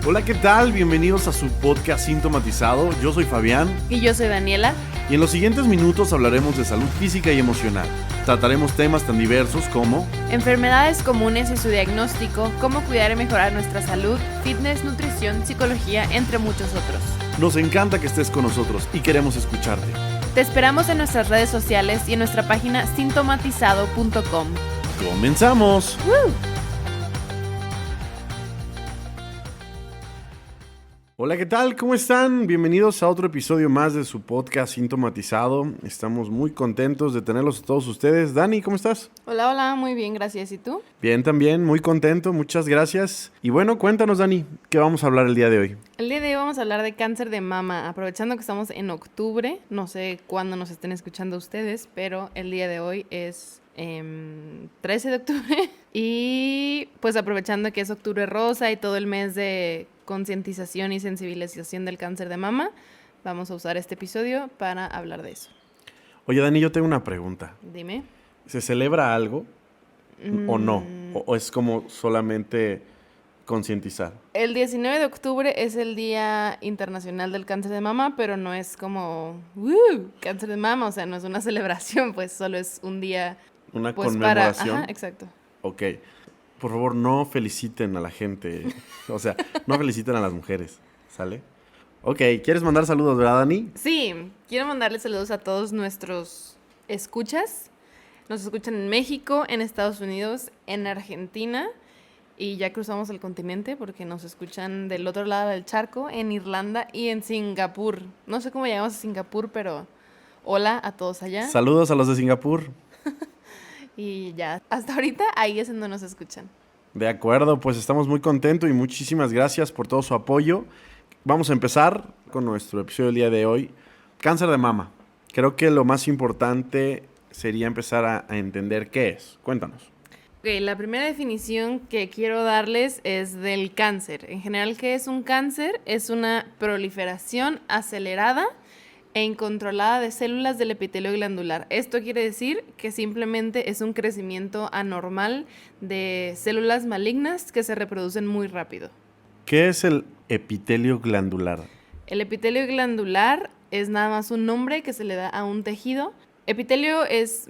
Hola, ¿qué tal? Bienvenidos a su podcast Sintomatizado. Yo soy Fabián. Y yo soy Daniela. Y en los siguientes minutos hablaremos de salud física y emocional. Trataremos temas tan diversos como enfermedades comunes y su diagnóstico, cómo cuidar y mejorar nuestra salud, fitness, nutrición, psicología, entre muchos otros. Nos encanta que estés con nosotros y queremos escucharte. Te esperamos en nuestras redes sociales y en nuestra página sintomatizado.com. ¡Comenzamos! ¡Woo! Hola, ¿qué tal? ¿Cómo están? Bienvenidos a otro episodio más de su podcast Sintomatizado. Estamos muy contentos de tenerlos a todos ustedes. Dani, ¿cómo estás? Hola, muy bien, gracias. ¿Y tú? Bien, también, muy contento, muchas gracias. Y bueno, cuéntanos, Dani, ¿qué vamos a hablar el día de hoy? El día de hoy vamos a hablar de cáncer de mama, aprovechando que estamos en octubre. No sé cuándo nos estén escuchando ustedes, pero el día de hoy es 13 de octubre. Y pues aprovechando que es octubre rosa y todo el mes de concientización y sensibilización del cáncer de mama, vamos a usar este episodio para hablar de eso. Oye, Dani, yo tengo una pregunta. Dime. ¿Se celebra algo o no? ¿O es como solamente concientizar? El 19 de octubre es el Día Internacional del Cáncer de Mama, pero no es como cáncer de mama, o sea, no es una celebración, pues solo es un día ¿Una pues conmemoración? Ajá, exacto. Ok. Por favor, no feliciten a la gente. O sea, no feliciten a las mujeres. ¿Sale? Ok, ¿quieres mandar saludos, verdad, Dani? Sí, quiero mandarle saludos a todos nuestros escuchas. Nos escuchan en México, en Estados Unidos, en Argentina y ya cruzamos el continente porque nos escuchan del otro lado del charco, en Irlanda y en Singapur. No sé cómo llegamos a Singapur, pero hola a todos allá. Saludos a los de Singapur. Y ya, hasta ahorita ahí es en donde nos escuchan. De acuerdo, pues estamos muy contentos y muchísimas gracias por todo su apoyo. Vamos a empezar con nuestro episodio del día de hoy. Cáncer de mama. Creo que lo más importante sería empezar a entender qué es. Cuéntanos. Ok, la primera definición que quiero darles es del cáncer. En general, ¿qué es un cáncer? Es una proliferación acelerada e incontrolada de células del epitelio glandular. Esto quiere decir que simplemente es un crecimiento anormal de células malignas que se reproducen muy rápido. ¿Qué es el epitelio glandular? El epitelio glandular es nada más un nombre que se le da a un tejido. Epitelio es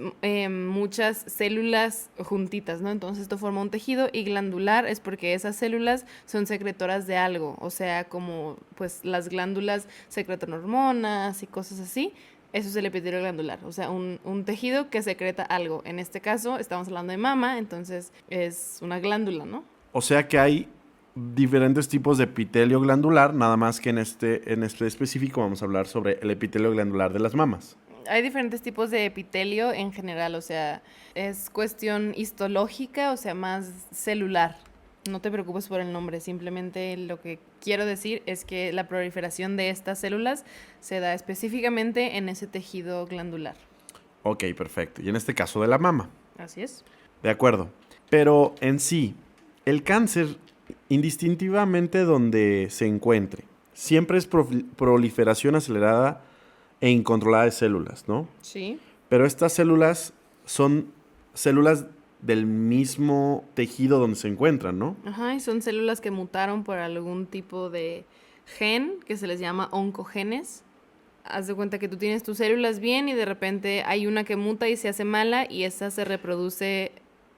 muchas células juntitas, ¿no? Entonces esto forma un tejido, y glandular es porque esas células son secretoras de algo, o sea, como pues las glándulas secretan hormonas y cosas así. Eso es el epitelio glandular, o sea, un tejido que secreta algo. En este caso estamos hablando de mama, entonces es una glándula, ¿no? O sea que hay diferentes tipos de epitelio glandular, nada más que en este específico vamos a hablar sobre el epitelio glandular de las mamas. Hay diferentes tipos de epitelio en general, o sea, es cuestión histológica, o sea, más celular. No te preocupes por el nombre, simplemente lo que quiero decir es que la proliferación de estas células se da específicamente en ese tejido glandular. Ok, perfecto. Y en este caso de la mama. Así es. De acuerdo. Pero en sí, el cáncer, indistintivamente donde se encuentre, siempre es proliferación acelerada e incontrolada de células, ¿no? Sí. Pero estas células son células del mismo tejido donde se encuentran, ¿no? Ajá, y son células que mutaron por algún tipo de gen que se les llama oncogenes. Haz de cuenta que tú tienes tus células bien y de repente hay una que muta y se hace mala, y esa se reproduce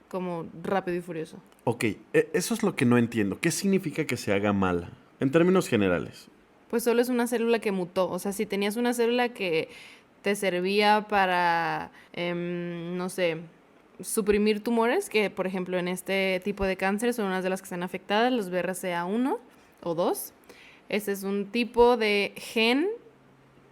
como rápido y furioso. Ok, eso es lo que no entiendo. ¿Qué significa que se haga mala? En términos generales. Pues solo es una célula que mutó. O sea, si tenías una célula que te servía para, no sé, suprimir tumores, que por ejemplo en este tipo de cáncer son unas de las que están afectadas, los BRCA1 o 2. Este es un tipo de gen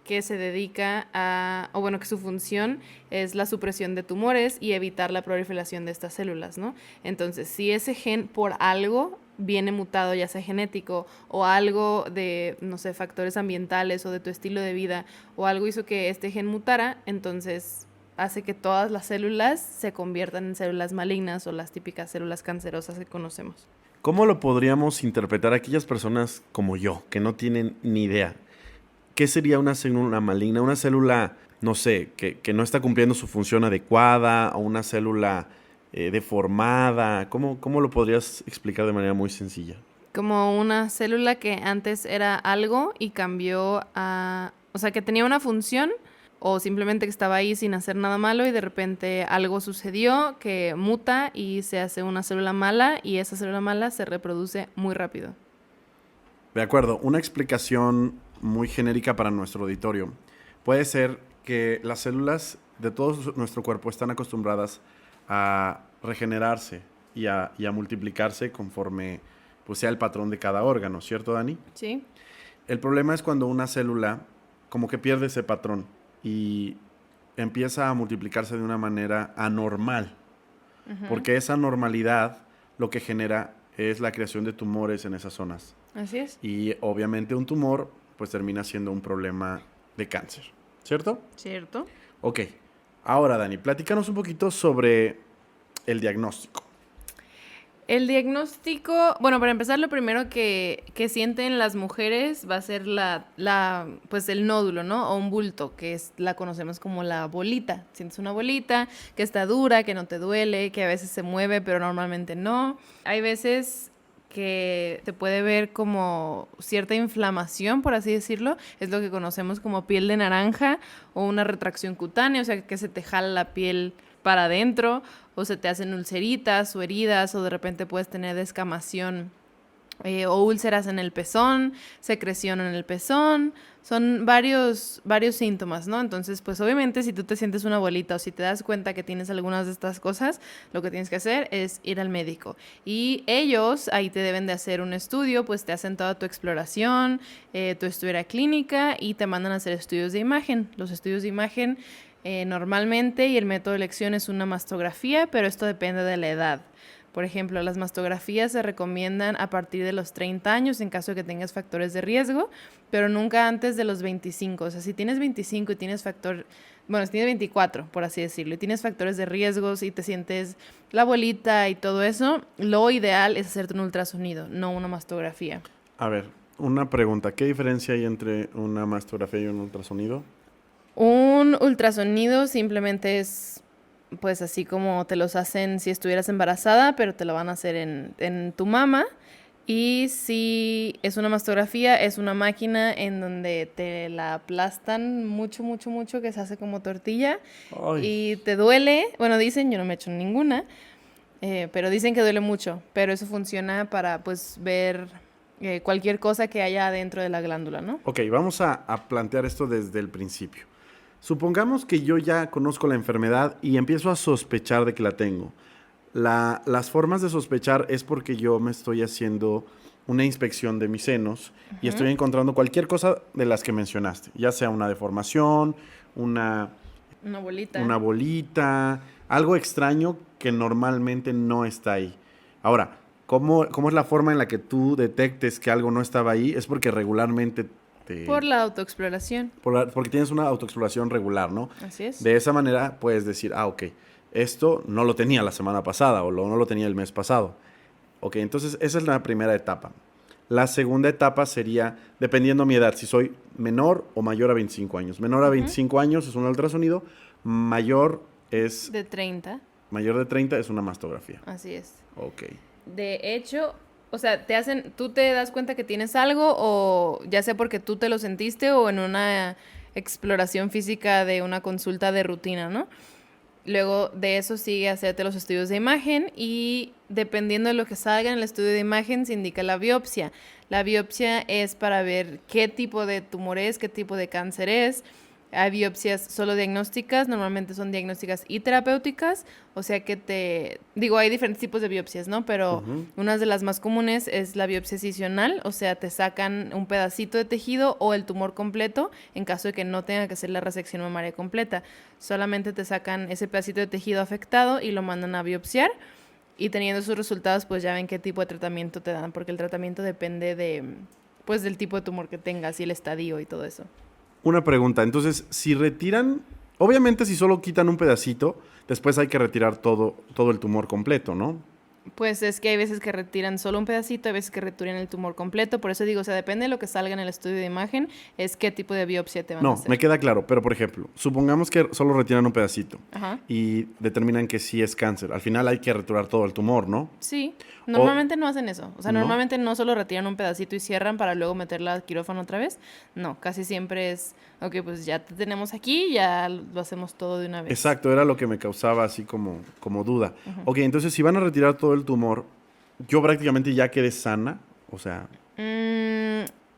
que se dedica a, o bueno, que su función es la supresión de tumores y evitar la proliferación de estas células, ¿no? Entonces, si ese gen por algo viene mutado, ya sea genético o algo de, no sé, factores ambientales o de tu estilo de vida, o algo hizo que este gen mutara, entonces hace que todas las células se conviertan en células malignas o las típicas células cancerosas que conocemos. ¿Cómo lo podríamos interpretar aquellas personas como yo, que no tienen ni idea? ¿Qué sería una célula maligna? Una célula, no sé, que no está cumpliendo su función adecuada, o una célula deformada. ¿Cómo lo podrías explicar de manera muy sencilla? Como una célula que antes era algo y cambió a... O sea, que tenía una función o simplemente que estaba ahí sin hacer nada malo y de repente algo sucedió que muta y se hace una célula mala y esa célula mala se reproduce muy rápido. De acuerdo, una explicación muy genérica para nuestro auditorio puede ser que las células de todo nuestro cuerpo están acostumbradas a regenerarse y a multiplicarse conforme pues, sea el patrón de cada órgano, ¿cierto, Dani? Sí. El problema es cuando una célula como que pierde ese patrón y empieza a multiplicarse de una manera anormal, porque esa anormalidad lo que genera es la creación de tumores en esas zonas. Así es. Y obviamente un tumor pues termina siendo un problema de cáncer, ¿cierto? Cierto. Ok, ahora Dani, platícanos un poquito sobre el diagnóstico. El diagnóstico, bueno, para empezar, lo primero que sienten las mujeres va a ser pues el nódulo, ¿no? O un bulto, la conocemos como la bolita. Sientes una bolita que está dura, que no te duele, que a veces se mueve, pero normalmente no. Hay veces que te puede ver como cierta inflamación, por así decirlo. Es lo que conocemos como piel de naranja o una retracción cutánea, o sea, que se te jala la piel para adentro, o se te hacen ulceritas o heridas, o de repente puedes tener descamación o úlceras en el pezón, secreción en el pezón. Son varios síntomas, ¿no? Entonces, pues obviamente si tú te sientes una bolita o si te das cuenta que tienes algunas de estas cosas, lo que tienes que hacer es ir al médico. Y ellos ahí te deben de hacer un estudio, pues te hacen toda tu exploración, tu historia clínica y te mandan a hacer estudios de imagen. Los estudios de imagen normalmente, y el método de elección es una mastografía, pero esto depende de la edad. Por ejemplo, las mastografías se recomiendan a partir de los 30 años en caso de que tengas factores de riesgo, pero nunca antes de los 25. O sea, si tienes 25 y tienes si tienes 24, por así decirlo, y tienes factores de riesgos y te sientes la bolita y todo eso, lo ideal es hacerte un ultrasonido, no una mastografía. A ver, una pregunta. ¿Qué diferencia hay entre una mastografía y un ultrasonido? Un ultrasonido simplemente es pues así como te los hacen si estuvieras embarazada, pero te lo van a hacer en tu mama. Y si es una mastografía, es una máquina en donde te la aplastan mucho, mucho, mucho, que se hace como tortilla. Ay. Y te duele. Bueno, dicen, yo no me he hecho ninguna, pero dicen que duele mucho. Pero eso funciona para pues ver cualquier cosa que haya dentro de la glándula, ¿no? Ok, vamos a plantear esto desde el principio. Supongamos que yo ya conozco la enfermedad y empiezo a sospechar de que la tengo. Las formas de sospechar es porque yo me estoy haciendo una inspección de mis senos y estoy encontrando cualquier cosa de las que mencionaste, ya sea una deformación, una bolita, algo extraño que normalmente no está ahí. Ahora, ¿cómo es la forma en la que tú detectes que algo no estaba ahí? Es porque regularmente por la autoexploración. Porque tienes una autoexploración regular, ¿no? Así es. De esa manera puedes decir, ok, esto no lo tenía la semana pasada o no lo tenía el mes pasado. Ok, entonces esa es la primera etapa. La segunda etapa sería, dependiendo mi edad, si soy menor o mayor a 25 años. Menor a 25 años es un ultrasonido, mayor es... De 30. Mayor de 30 es una mastografía. Así es. Ok. De hecho, o sea, tú te das cuenta que tienes algo, o ya sea porque tú te lo sentiste o en una exploración física de una consulta de rutina, ¿no? Luego de eso sigue hacerte los estudios de imagen y dependiendo de lo que salga en el estudio de imagen se indica la biopsia. La biopsia es para ver qué tipo de tumor es, qué tipo de cáncer es. Hay biopsias solo diagnósticas, normalmente son diagnósticas y terapéuticas, o sea que hay diferentes tipos de biopsias, ¿no? Pero una de las más comunes es la biopsia excisional, o sea, te sacan un pedacito de tejido o el tumor completo en caso de que no tenga que hacer la resección mamaria completa. Solamente te sacan ese pedacito de tejido afectado y lo mandan a biopsiar y teniendo sus resultados, pues ya ven qué tipo de tratamiento te dan, porque el tratamiento depende del tipo de tumor que tengas y el estadio y todo eso. Una pregunta, entonces, si retiran, obviamente si solo quitan un pedacito, después hay que retirar todo el tumor completo, ¿no? Pues es que hay veces que retiran solo un pedacito, hay veces que retiran el tumor completo, por eso digo, o sea, depende de lo que salga en el estudio de imagen, es qué tipo de biopsia te van a No, hacer. me queda claro, pero por ejemplo, supongamos que solo retiran un pedacito Ajá. y determinan que sí es cáncer. Al final hay que retirar todo el tumor, ¿no? Sí, normalmente no hacen eso. O sea, ¿no? normalmente no solo retiran un pedacito y cierran para luego meterla al quirófano otra vez. No, casi siempre es, ok, pues ya te tenemos aquí, ya lo hacemos todo de una vez. Exacto, era lo que me causaba así como duda. Ok, entonces si van a retirar todo el tumor, yo prácticamente ya quedé sana, o sea,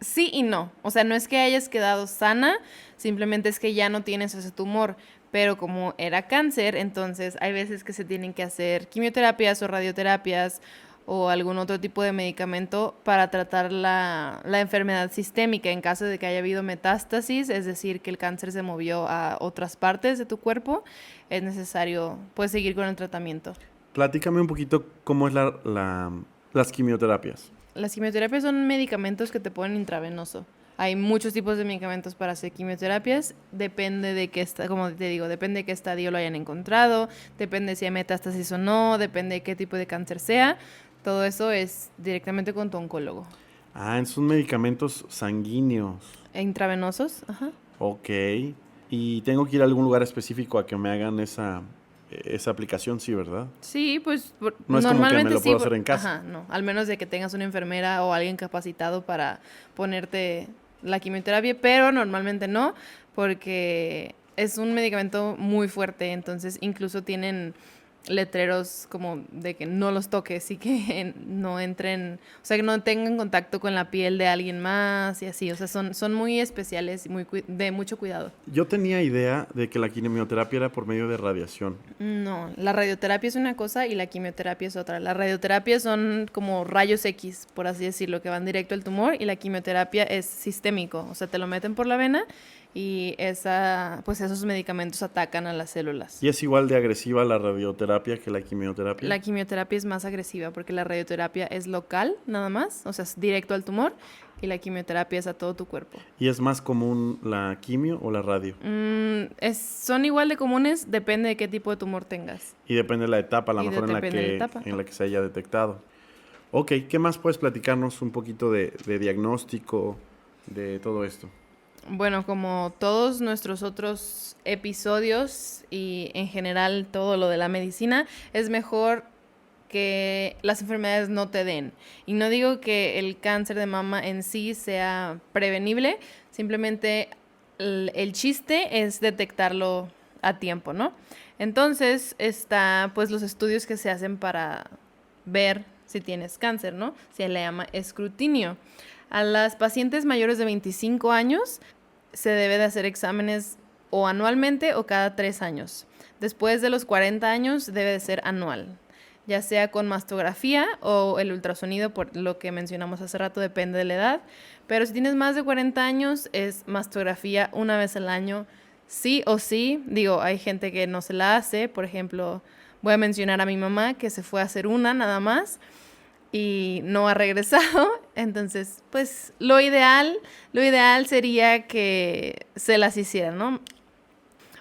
Sí y no. O sea, no es que hayas quedado sana, simplemente es que ya no tienes ese tumor. Pero como era cáncer, entonces hay veces que se tienen que hacer quimioterapias o radioterapias o algún otro tipo de medicamento para tratar la enfermedad sistémica en caso de que haya habido metástasis, es decir, que el cáncer se movió a otras partes de tu cuerpo, es necesario pues seguir con el tratamiento. platícame un poquito cómo es las quimioterapias. Las quimioterapias son medicamentos que te ponen intravenoso. Hay muchos tipos de medicamentos para hacer quimioterapias. Depende de qué como te digo, depende de qué estadio lo hayan encontrado, depende si hay metástasis o no, depende de qué tipo de cáncer sea. Todo eso es directamente con tu oncólogo. Ah, son medicamentos sanguíneos. E intravenosos, ajá. Ok. Y tengo que ir a algún lugar específico a que me hagan esa aplicación, sí, ¿verdad? Sí, pues No es como que me normalmente lo sí. puedo hacer en casa. Ajá, no. Al menos de que tengas una enfermera o alguien capacitado para ponerte la quimioterapia, pero normalmente no, porque es un medicamento muy fuerte, entonces incluso tienen letreros como de que no los toques y que no entren, o sea, que no tengan contacto con la piel de alguien más y así, o sea, son muy especiales y de mucho cuidado. Yo tenía idea de que la quimioterapia era por medio de radiación. No, la radioterapia es una cosa y la quimioterapia es otra. La radioterapia son como rayos X, por así decirlo, que van directo al tumor, y la quimioterapia es sistémico, o sea, te lo meten por la vena y pues esos medicamentos atacan a las células. ¿Y es igual de agresiva la radioterapia que la quimioterapia? La quimioterapia es más agresiva porque la radioterapia es local nada más, o sea, es directo al tumor, y la quimioterapia es a todo tu cuerpo. ¿Y es más común la quimio o la radio? Son igual de comunes, depende de qué tipo de tumor tengas. Y depende de la etapa, a lo mejor Depende de la etapa. en la que se haya detectado. Ok, ¿qué más puedes platicarnos un poquito de diagnóstico de todo esto? Bueno, como todos nuestros otros episodios y en general todo lo de la medicina, es mejor que las enfermedades no te den. Y no digo que el cáncer de mama en sí sea prevenible, simplemente el chiste es detectarlo a tiempo, ¿no? Entonces está pues los estudios que se hacen para ver si tienes cáncer, ¿no? Se le llama escrutinio. A las pacientes mayores de 25 años se debe de hacer exámenes o anualmente o cada 3 años. Después de los 40 años debe de ser anual, ya sea con mastografía o el ultrasonido, por lo que mencionamos hace rato, depende de la edad. Pero si tienes más de 40 años, es mastografía una vez al año, sí o sí. Digo, hay gente que no se la hace, por ejemplo, voy a mencionar a mi mamá que se fue a hacer una nada más y no ha regresado. Entonces, pues lo ideal sería que se las hicieran, ¿no?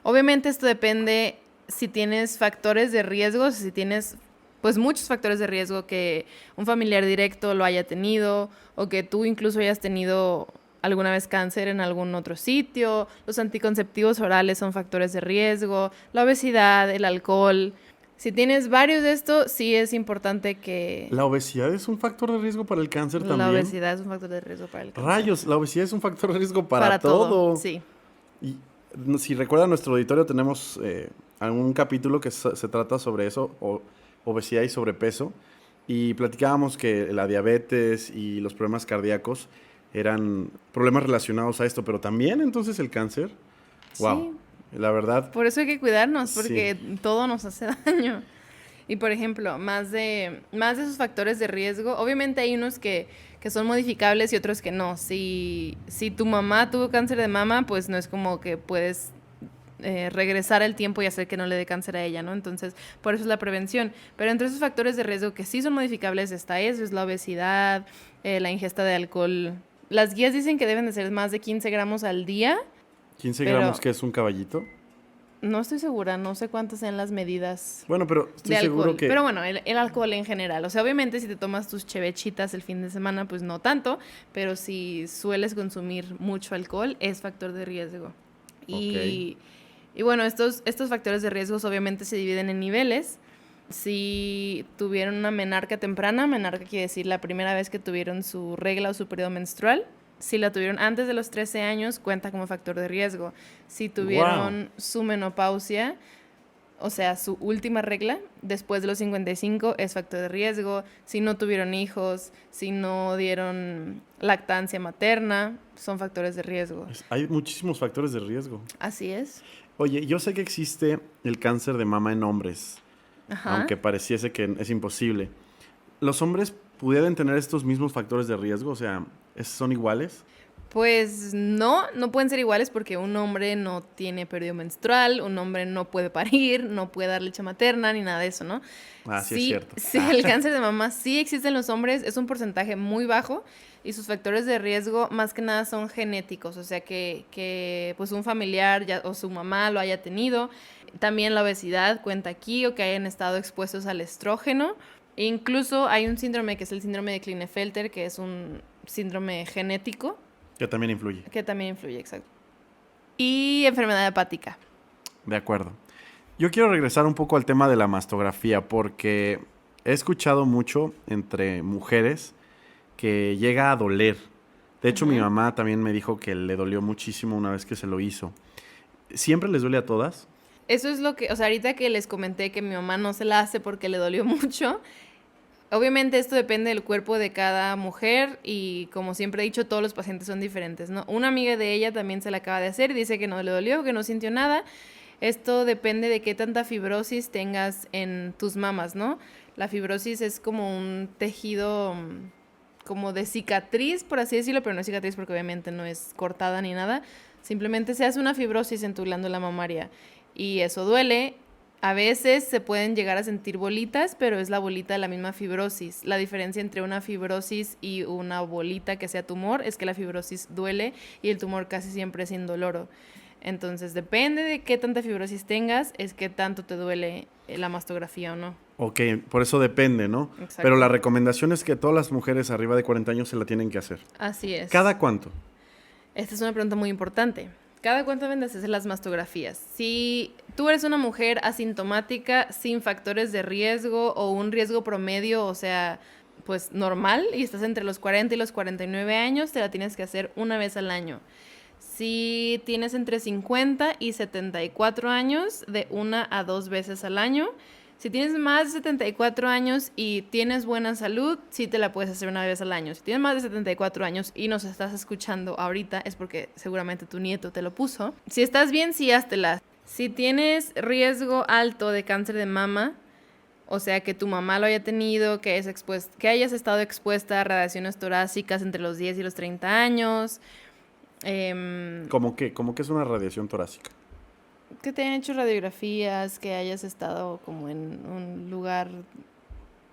Obviamente esto depende si tienes factores de riesgo, si tienes pues muchos factores de riesgo, que un familiar directo lo haya tenido o que tú incluso hayas tenido alguna vez cáncer en algún otro sitio. Los anticonceptivos orales son factores de riesgo, la obesidad, el alcohol. Si tienes varios de estos, sí es importante que... ¿La obesidad es un factor de riesgo para el cáncer también? La obesidad es un factor de riesgo para el cáncer. Rayos, la obesidad es un factor de riesgo para todo. Sí. Y si recuerdan nuestro auditorio, tenemos algún capítulo que se trata sobre eso, obesidad y sobrepeso, y platicábamos que la diabetes y los problemas cardíacos eran problemas relacionados a esto, pero también entonces el cáncer. Wow. Sí. La verdad. Por eso hay que cuidarnos, porque sí, todo nos hace daño. Y por ejemplo, más de esos factores de riesgo, obviamente hay unos que son modificables y otros que no. Si tu mamá tuvo cáncer de mama, pues no es como que puedes regresar el tiempo y hacer que no le dé cáncer a ella, ¿no? Entonces, por eso es la prevención. Pero entre esos factores de riesgo que sí son modificables está eso, es la obesidad, la ingesta de alcohol. Las guías dicen que deben de ser más de 15 gramos al día. 15 gramos, que es un caballito. No estoy segura, no sé cuántas sean las medidas Bueno, pero estoy de seguro alcohol. que... Pero bueno, el alcohol en general. O sea, obviamente si te tomas tus chevechitas el fin de semana, pues no tanto, pero si sueles consumir mucho alcohol, es factor de riesgo. Ok. Y bueno, estos factores de riesgos obviamente se dividen en niveles. Si tuvieron una menarca temprana, menarca quiere decir la primera vez que tuvieron su regla o su periodo menstrual. Si la tuvieron antes de los 13 años, cuenta como factor de riesgo. Si tuvieron su menopausia, o sea, su última regla, después de los 55, es factor de riesgo. Si no tuvieron hijos, si no dieron lactancia materna, son factores de riesgo. Hay muchísimos factores de riesgo. Así es. Oye, yo sé que existe el cáncer de mama en hombres, Ajá. aunque pareciese que es imposible. ¿Los hombres pudieran tener estos mismos factores de riesgo? O sea, ¿son iguales? Pues no pueden ser iguales porque un hombre no tiene periodo menstrual, un hombre no puede parir, no puede dar leche materna ni nada de eso, ¿no? Ah, sí, es cierto. Sí, el cáncer de mama sí existe en los hombres, es un porcentaje muy bajo y sus factores de riesgo más que nada son genéticos, o sea que pues un familiar o su mamá lo haya tenido. También la obesidad cuenta aquí o que hayan estado expuestos al estrógeno. E incluso hay un síndrome que es el síndrome de Klinefelter, que es un síndrome genético. Que también influye. Que también influye, exacto. Y enfermedad hepática. De acuerdo. Yo quiero regresar un poco al tema de la mastografía porque he escuchado mucho entre mujeres que llega a doler. De hecho, mi mamá también me dijo que le dolió muchísimo una vez que se lo hizo. ¿Siempre les duele a todas? Eso es lo que, o sea, ahorita que les comenté que mi mamá no se la hace porque le dolió mucho. Obviamente esto depende del cuerpo de cada mujer y como siempre he dicho, todos los pacientes son diferentes, ¿no? Una amiga de ella también se la acaba de hacer y dice que no le dolió, que no sintió nada. Esto depende de qué tanta fibrosis tengas en tus mamas, ¿no? La fibrosis es como un tejido como de cicatriz, por así decirlo, pero no es cicatriz porque obviamente no es cortada ni nada. Simplemente se hace una fibrosis en tu glándula mamaria y eso duele. A veces se pueden llegar a sentir bolitas, pero es la bolita de la misma fibrosis. La diferencia entre una fibrosis y una bolita que sea tumor es que la fibrosis duele y el tumor casi siempre es indoloro. Entonces, depende de qué tanta fibrosis tengas, es qué tanto te duele la mastografía o no. Ok, por eso depende, ¿no? Exacto. Pero la recomendación es que todas las mujeres arriba de 40 años se la tienen que hacer. Así es. ¿Cada cuánto? Esta es una pregunta muy importante. ¿Cada cuánto deben de hacerse las mastografías? Si tú eres una mujer asintomática, sin factores de riesgo o un riesgo promedio, o sea, pues normal, y estás entre los 40 y los 49 años, te la tienes que hacer una vez al año. Si tienes entre 50 y 74 años, de 1 a 2 veces al año. Si tienes más de 74 años y tienes buena salud, sí te la puedes hacer una vez al año. Si tienes más de 74 años y nos estás escuchando ahorita, es porque seguramente tu nieto te lo puso. Si estás bien, sí, háztela. Si tienes riesgo alto de cáncer de mama, o sea, que tu mamá lo haya tenido, que hayas estado expuesta a radiaciones torácicas entre los 10 y los 30 años. ¿Cómo que es una radiación torácica? Que te hayan hecho radiografías, que hayas estado como en un lugar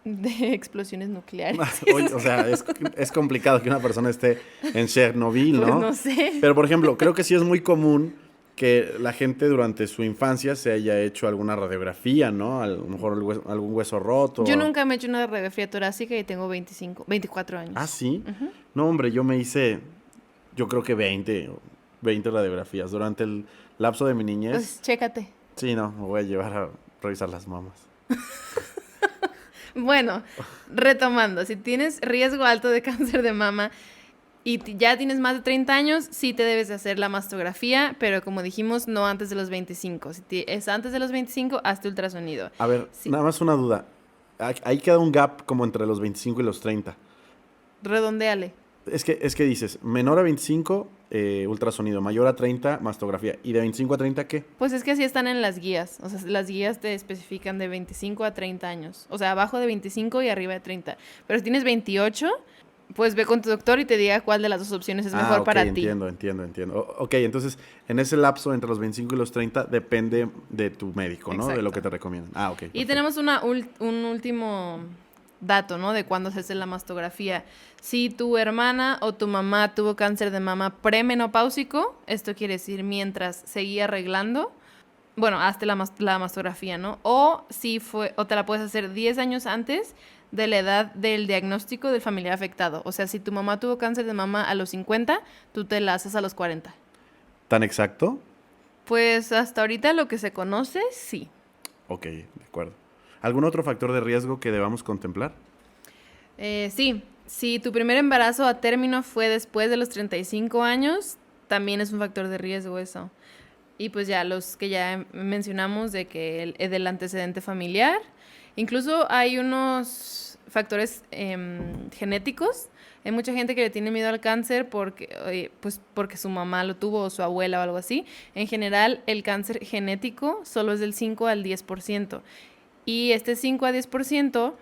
de explosiones nucleares. Oye, o sea, es complicado que una persona esté en Chernobyl, ¿no? Pues no sé. Pero, por ejemplo, creo que sí es muy común que la gente durante su infancia se haya hecho alguna radiografía, ¿no? A lo mejor algún hueso roto. Yo nunca me he hecho una radiografía torácica y tengo 24 años. ¿Ah, sí? No, hombre, yo me hice, yo creo que 20 radiografías durante el lapso de mi niñez. Pues chécate. Sí, no, me voy a llevar a revisar las mamas. Bueno, retomando, si tienes riesgo alto de cáncer de mama y ya tienes más de 30 años, sí te debes de hacer la mastografía, pero como dijimos, no antes de los 25. Si es antes de los 25, hazte ultrasonido. A ver, Sí. nada más una duda. Ahí queda un gap como entre los 25 y los 30. Redondéale. Es que dices, menor a 25, ultrasonido, mayor a 30, mastografía. ¿Y de 25 a 30 qué? Pues es que así están en las guías. O sea, las guías te especifican de 25 a 30 años. O sea, abajo de 25 y arriba de 30. Pero si tienes 28, pues ve con tu doctor y te diga cuál de las dos opciones es mejor para ti. Entiendo. Ok, entonces, en ese lapso entre los 25 y los 30 depende de tu médico, ¿no? Exacto. De lo que te recomiendan. Ah, ok. Y Perfecto. tenemos un último dato, ¿no? De cuándo se hace la mastografía. Si tu hermana o tu mamá tuvo cáncer de mama premenopáusico, esto quiere decir mientras seguía arreglando, bueno, hazte la mastografía, ¿no? O te la puedes hacer 10 años antes de la edad del diagnóstico del familiar afectado. O sea, si tu mamá tuvo cáncer de mama a los 50, tú te la haces a los 40. ¿Tan exacto? Pues hasta ahorita lo que se conoce, sí. Ok, de acuerdo. ¿Algún otro factor de riesgo que debamos contemplar? Sí, si tu primer embarazo a término fue después de los 35 años, también es un factor de riesgo eso. Y pues ya los que ya mencionamos de que del antecedente familiar. Incluso hay unos factores genéticos. Hay mucha gente que le tiene miedo al cáncer porque su mamá lo tuvo o su abuela o algo así. En general, el cáncer genético solo es del 5 al 10%. Y este 5 a 10%,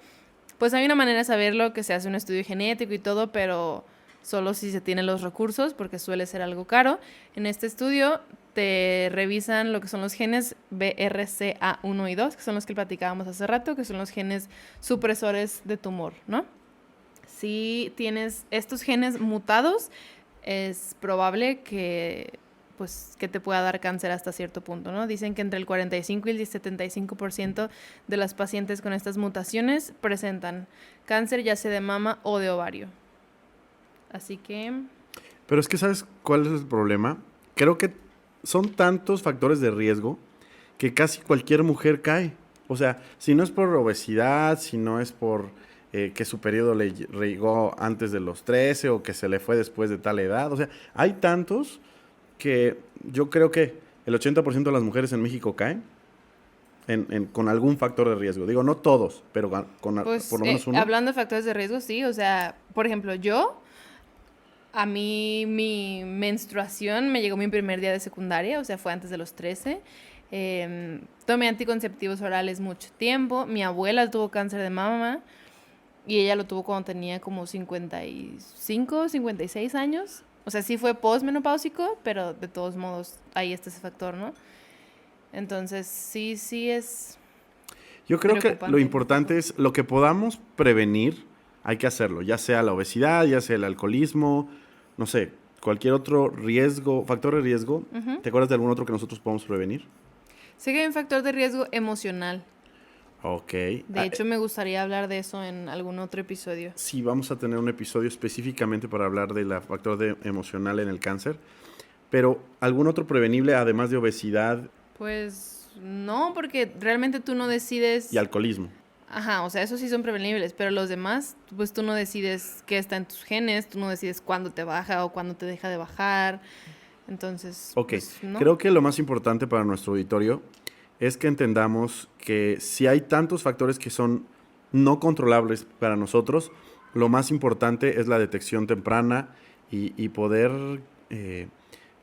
pues hay una manera de saberlo, que se hace un estudio genético y todo, pero solo si se tienen los recursos, porque suele ser algo caro. En este estudio te revisan lo que son los genes BRCA1 y 2, que son los que platicábamos hace rato, que son los genes supresores de tumor, ¿no? Si tienes estos genes mutados, es probable que te pueda dar cáncer hasta cierto punto, ¿no? Dicen que entre el 45 y el 75% de las pacientes con estas mutaciones presentan cáncer, ya sea de mama o de ovario. Así que... Pero es que, ¿sabes cuál es el problema? Creo que son tantos factores de riesgo que casi cualquier mujer cae. O sea, si no es por obesidad, si no es por que su periodo le llegó antes de los 13 o que se le fue después de tal edad. O sea, hay tantos que yo creo que el 80% de las mujeres en México caen con algún factor de riesgo. Digo, no todos, pero Pues, por lo menos uno. hablando de factores de riesgo, sí. O sea, por ejemplo, a mí mi menstruación me llegó mi primer día de secundaria, o sea, fue antes de los 13. Tomé anticonceptivos orales mucho tiempo. Mi abuela tuvo cáncer de mama y ella lo tuvo cuando tenía como 55, 56 años. O sea, sí fue postmenopáusico, pero de todos modos ahí está ese factor, ¿no? Entonces, sí es... Yo creo que lo importante es lo que podamos prevenir, hay que hacerlo, ya sea la obesidad, ya sea el alcoholismo, no sé, cualquier otro factor de riesgo. Uh-huh. ¿Te acuerdas de algún otro que nosotros podamos prevenir? Sí que hay un factor de riesgo emocional. Ok. De hecho, me gustaría hablar de eso en algún otro episodio. Sí, vamos a tener un episodio específicamente para hablar del factor emocional en el cáncer. Pero, ¿algún otro prevenible además de obesidad? Pues no, porque realmente tú no decides... Y alcoholismo. Ajá, o sea, esos sí son prevenibles, pero los demás, pues tú no decides qué está en tus genes, tú no decides cuándo te baja o cuándo te deja de bajar. Entonces, ok, pues, ¿no? Creo que lo más importante para nuestro auditorio es que entendamos que si hay tantos factores que son no controlables para nosotros, lo más importante es la detección temprana y poder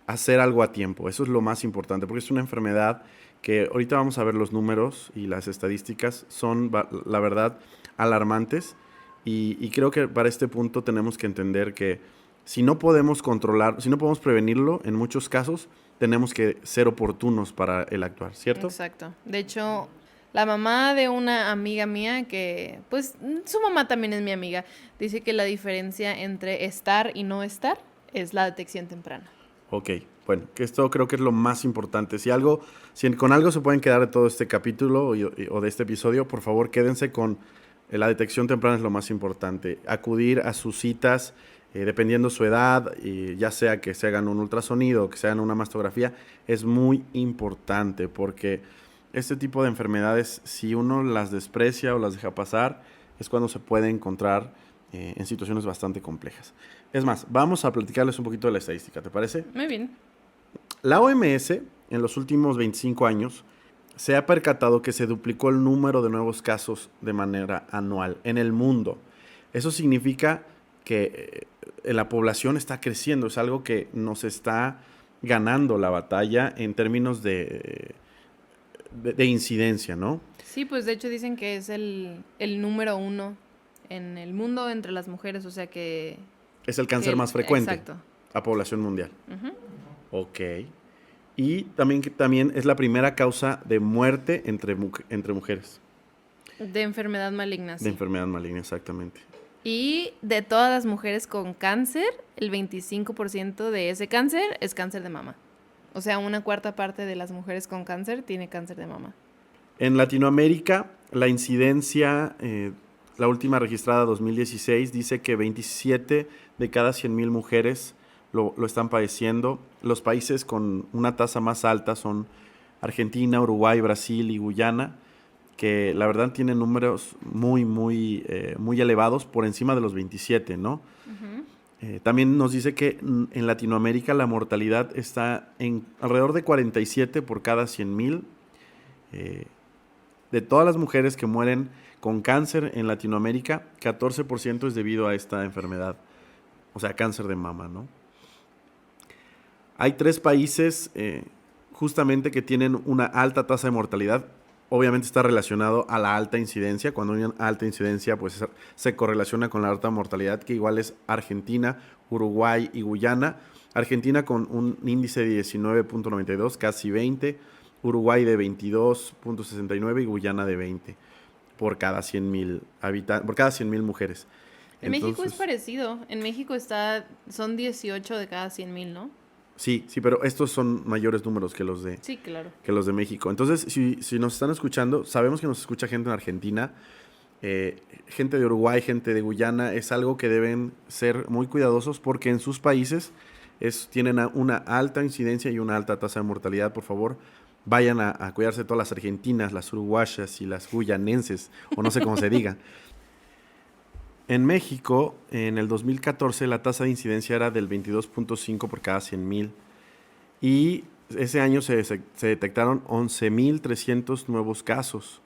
hacer algo a tiempo. Eso es lo más importante, porque es una enfermedad que ahorita vamos a ver los números y las estadísticas son, la verdad, alarmantes. Y creo que para este punto tenemos que entender que si no podemos controlar, si no podemos prevenirlo, en muchos casos tenemos que ser oportunos para el actuar, ¿cierto? Exacto. De hecho, la mamá de una amiga mía que, pues, su mamá también es mi amiga, dice que la diferencia entre estar y no estar es la detección temprana. Ok, bueno, que esto creo que es lo más importante. Si con algo se pueden quedar de todo este capítulo o de este episodio, por favor, quédense con la detección temprana, es lo más importante. Acudir a sus citas, dependiendo su edad, ya sea que se hagan un ultrasonido o que se hagan una mastografía, es muy importante porque este tipo de enfermedades, si uno las desprecia o las deja pasar, es cuando se puede encontrar en situaciones bastante complejas. Es más, vamos a platicarles un poquito de la estadística, ¿te parece? Muy bien. La OMS, en los últimos 25 años, se ha percatado que se duplicó el número de nuevos casos de manera anual en el mundo. Eso significa que la población está creciendo, es algo que nos está ganando la batalla en términos de incidencia, ¿no? Sí, pues de hecho dicen que es el número 1 en el mundo entre las mujeres, o sea que... Es el cáncer más frecuente. Exacto. A población mundial. Uh-huh. Ok. Y también es la primera causa de muerte entre mujeres. De enfermedad maligna, sí. De enfermedad maligna, exactamente. Y de todas las mujeres con cáncer, el 25% de ese cáncer es cáncer de mama. O sea, una cuarta parte de las mujeres con cáncer tiene cáncer de mama. En Latinoamérica, la incidencia, la última registrada 2016, dice que 27 de cada 100,000 mujeres lo están padeciendo. Los países con una tasa más alta son Argentina, Uruguay, Brasil y Guyana, que la verdad tienen números muy elevados, por encima de los 27, ¿no? También nos dice que en Latinoamérica la mortalidad está en alrededor de 47 por cada 100,000. De todas las mujeres que mueren con cáncer en Latinoamérica, 14% es debido a esta enfermedad, o sea, cáncer de mama, ¿no? Hay 3 países justamente que tienen una alta tasa de mortalidad. Obviamente está relacionado a la alta incidencia. Cuando hay una alta incidencia, pues se correlaciona con la alta mortalidad, que igual es Argentina, Uruguay y Guyana. Argentina con un índice de 19.92, casi 20. Uruguay de 22.69 y Guyana de 20 por cada 100,000 habitantes, por cada 100,000 mujeres. En México es parecido. En México son 18 de cada 100,000, ¿no? Sí, pero estos son mayores números que los de, sí, claro, que los de México. Entonces, si nos están escuchando, sabemos que nos escucha gente en Argentina, gente de Uruguay, gente de Guyana. Es algo que deben ser muy cuidadosos porque en sus países tienen una alta incidencia y una alta tasa de mortalidad. Por favor, vayan a cuidarse todas las argentinas, las uruguayas y las guyanenses, o no sé cómo se diga. En México, en el 2014, la tasa de incidencia era del 22.5 por cada 100,000. Y ese año se detectaron 11,300 nuevos casos.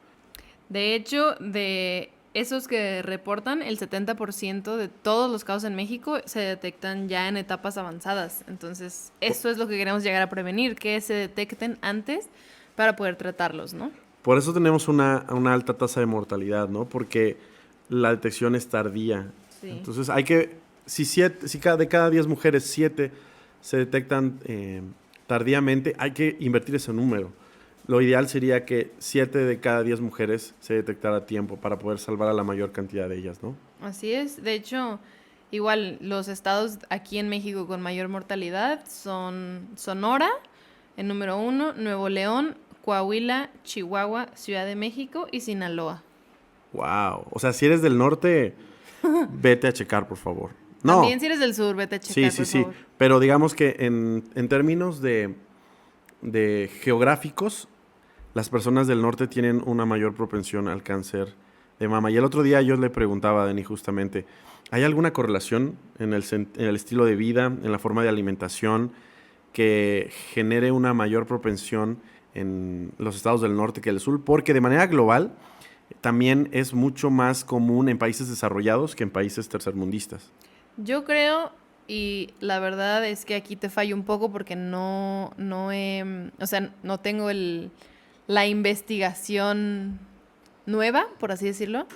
De hecho, de esos que reportan, el 70% de todos los casos en México se detectan ya en etapas avanzadas. Entonces, eso es lo que queremos llegar a prevenir, que se detecten antes para poder tratarlos, ¿no? Por eso tenemos una alta tasa de mortalidad, ¿no? Porque la detección es tardía. Sí. Entonces, hay que, si de cada 10 mujeres, 7 se detectan tardíamente, hay que invertir ese número. Lo ideal sería que 7 de cada 10 mujeres se detectara a tiempo para poder salvar a la mayor cantidad de ellas, ¿no? Así es. De hecho, igual los estados aquí en México con mayor mortalidad son Sonora, en número 1, Nuevo León, Coahuila, Chihuahua, Ciudad de México y Sinaloa. Wow. O sea, si eres del norte, vete a checar, por favor. No. También si eres del sur, vete a checar, por favor. Sí. Pero digamos que en términos de geográficos, las personas del norte tienen una mayor propensión al cáncer de mama. Y el otro día yo le preguntaba a Dani justamente, ¿hay alguna correlación en el estilo de vida, en la forma de alimentación, que genere una mayor propensión en los estados del norte que el sur? Porque de manera global también es mucho más común en países desarrollados que en países tercermundistas. Yo creo, y la verdad es que aquí te fallo un poco porque no tengo la investigación nueva, por así decirlo,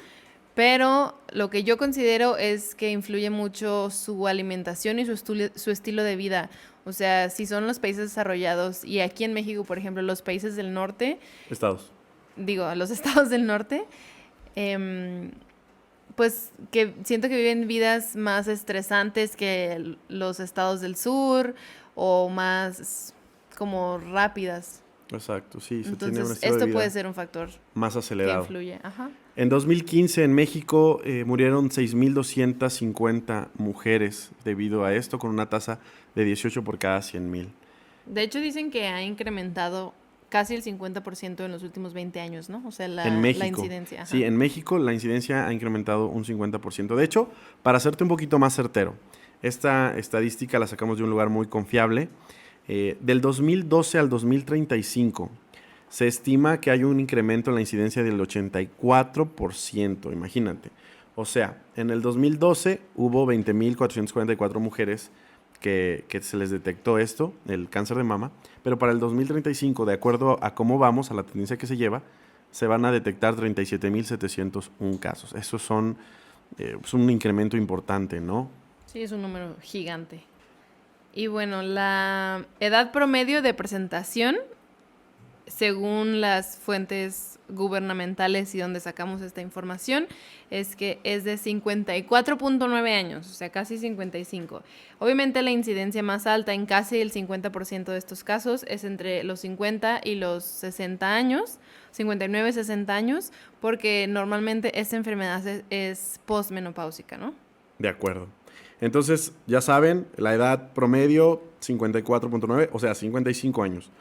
pero lo que yo considero es que influye mucho su alimentación y su estilo de vida. O sea, si son los países desarrollados y aquí en México, por ejemplo, los países del norte... los estados del norte, pues que siento que viven vidas más estresantes que los estados del sur o más como rápidas. Exacto, sí. Entonces, esto puede ser un factor más acelerado. Que influye. Ajá. En 2015 en México murieron 6,250 mujeres debido a esto, con una tasa de 18 por cada 100,000. De hecho, dicen que ha incrementado casi el 50% en los últimos 20 años, ¿no? O sea, la incidencia. Ajá. Sí, en México la incidencia ha incrementado un 50%. De hecho, para hacerte un poquito más certero, esta estadística la sacamos de un lugar muy confiable. Del 2012 al 2035 se estima que hay un incremento en la incidencia del 84%, imagínate. O sea, en el 2012 hubo 20,444 mujeres que se les detectó el cáncer de mama, pero para el 2035, de acuerdo a cómo vamos, a la tendencia que se lleva, se van a detectar 37,701 casos. Eso es un incremento importante, ¿no? Sí, es un número gigante. Y bueno, la edad promedio de presentación según las fuentes gubernamentales y donde sacamos esta información, es que es de 54.9 años, o sea, casi 55. Obviamente la incidencia más alta en casi el 50% de estos casos es entre los 50 y los 60 años, 59, 60 años, porque normalmente esta enfermedad es postmenopáusica, ¿no? De acuerdo. Entonces, ya saben, la edad promedio 54.9, o sea, 55 años.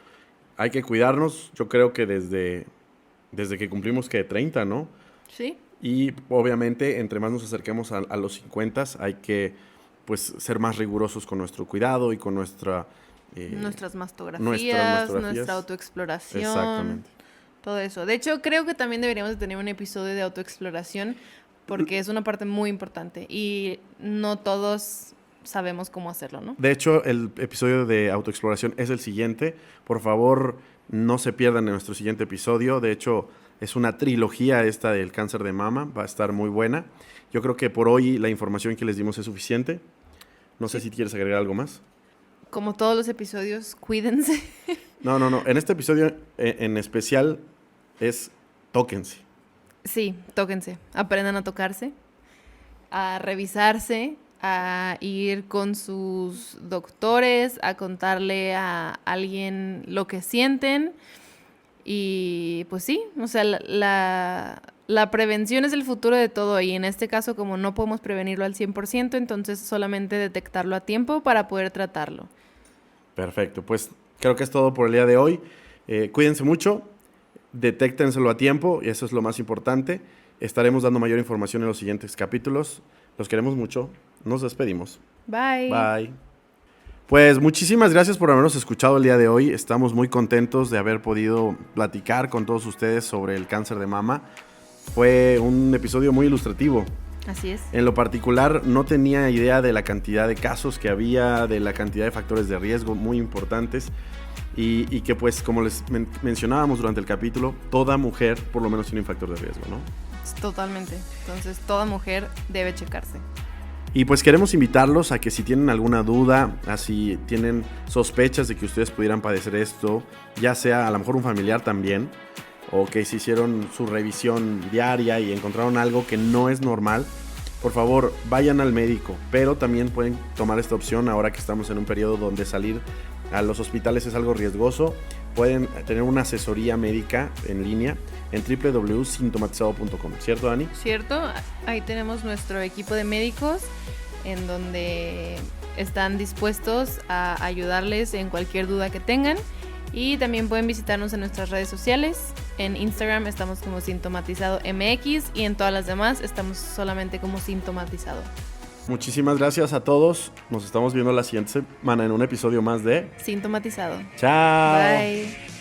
Hay que cuidarnos, yo creo que desde que cumplimos que 30, ¿no? Sí. Y obviamente, entre más nos acerquemos a los 50, hay que pues ser más rigurosos con nuestro cuidado y con nuestras mastografías, nuestra autoexploración. Exactamente. Todo eso. De hecho, creo que también deberíamos de tener un episodio de autoexploración porque es una parte muy importante y no todos sabemos cómo hacerlo, ¿no? De hecho, el episodio de autoexploración es el siguiente. Por favor, no se pierdan en nuestro siguiente episodio. De hecho, es una trilogía esta del cáncer de mama. Va a estar muy buena. Yo creo que por hoy la información que les dimos es suficiente. No sé si quieres agregar algo más. Como todos los episodios, cuídense. No. En este episodio en especial es tóquense. Sí, tóquense. Aprendan a tocarse, a revisarse, a ir con sus doctores, a contarle a alguien lo que sienten. Y pues sí, o sea, la prevención es el futuro de todo y en este caso como no podemos prevenirlo al 100%, entonces solamente detectarlo a tiempo para poder tratarlo. Perfecto, pues creo que es todo por el día de hoy. Cuídense mucho, detéctenselo a tiempo y eso es lo más importante. Estaremos dando mayor información en los siguientes capítulos. Los queremos mucho. Nos despedimos. Bye. Bye. Pues muchísimas gracias por habernos escuchado el día de hoy. Estamos muy contentos de haber podido platicar con todos ustedes sobre el cáncer de mama. Fue un episodio muy ilustrativo. Así es. En lo particular, no tenía idea de la cantidad de casos que había, de la cantidad de factores de riesgo muy importantes y que pues como les mencionábamos durante el capítulo, toda mujer por lo menos tiene un factor de riesgo, ¿no? Totalmente. Entonces, toda mujer debe checarse. Y pues queremos invitarlos a que si tienen alguna duda, si tienen sospechas de que ustedes pudieran padecer esto, ya sea a lo mejor un familiar también, o que se hicieron su revisión diaria y encontraron algo que no es normal, por favor vayan al médico, pero también pueden tomar esta opción ahora que estamos en un periodo donde salir a los hospitales es algo riesgoso. Pueden tener una asesoría médica en línea en www.sintomatizado.com, ¿cierto, Dani? Cierto, ahí tenemos nuestro equipo de médicos en donde están dispuestos a ayudarles en cualquier duda que tengan y también pueden visitarnos en nuestras redes sociales. En Instagram estamos como Sintomatizado MX y en todas las demás estamos solamente como Sintomatizado. Muchísimas gracias a todos. Nos estamos viendo la siguiente semana en un episodio más de Sintomatizado. Chao. Bye.